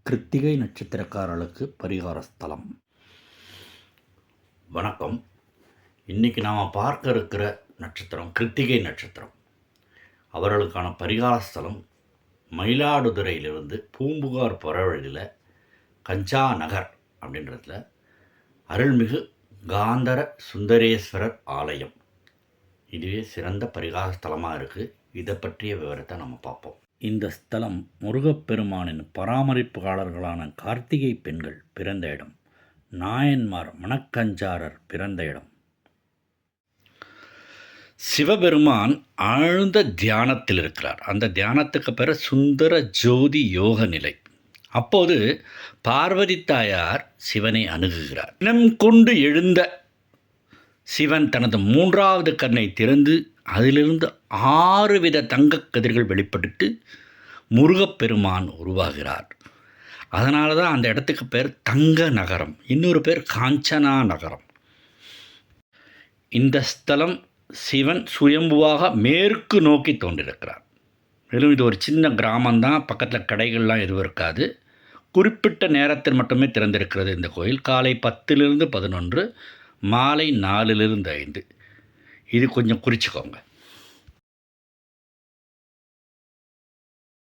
கிருத்திகை நட்சத்திரக்காரர்களுக்கு பரிகார ஸ்தலம். வணக்கம். இன்றைக்கி நாம் பார்க்க இருக்கிற நட்சத்திரம் கிருத்திகை நட்சத்திரம். அவர்களுக்கான பரிகார ஸ்தலம் மயிலாடுதுறையிலிருந்து பூம்புகார் போகிற வழியில் கஞ்சா நகர் அப்படின்றதுல அருள்மிகு காந்தர சுந்தரேஸ்வரர் ஆலயம். இதுவே சிறந்த பரிகார ஸ்தலமாக இருக்குது. இதை பற்றிய விவரத்தை நம்ம பார்ப்போம். இந்த ஸ்தலம் முருகப்பெருமானின் பராமரிப்பாளர்களான கார்த்திகை பெண்கள் பிறந்த இடம், நாயன்மார் மணக்கஞ்சாரர் பிறந்த இடம். சிவபெருமான் ஆழ்ந்த தியானத்தில் இருக்கிறார். அந்த தியானத்துக்கு பிற சுந்தர ஜோதி யோக நிலை. அப்போது பார்வதி தாயார் சிவனை அணுகுகிறார். இனம் கொண்டு எழுந்த சிவன் தனது மூன்றாவது கண்ணை திறந்து அதிலிருந்து 6 வித தங்கக் கதிர்கள் வெளிப்பட்டு முருகப்பெருமான் உருவாகிறார். அதனால தான் அந்த இடத்துக்கு பேர் தங்க நகரம், இன்னொரு பேர் காஞ்சனா நகரம். இந்த ஸ்தலம் சிவன் சுயம்புவாக மேற்கு நோக்கி தோன்றியிருக்கிறார். மேலும் இது ஒரு சின்ன கிராமம்தான், பக்கத்தில் கடைகள்லாம் எதுவும் இருக்காது. குறிப்பிட்ட நேரத்தில் மட்டுமே திறந்திருக்கிறது இந்த கோயில். காலை 10லிருந்து 11, மாலை 4லிருந்து 5. இது கொஞ்சம் குறிச்சிக்கோங்க.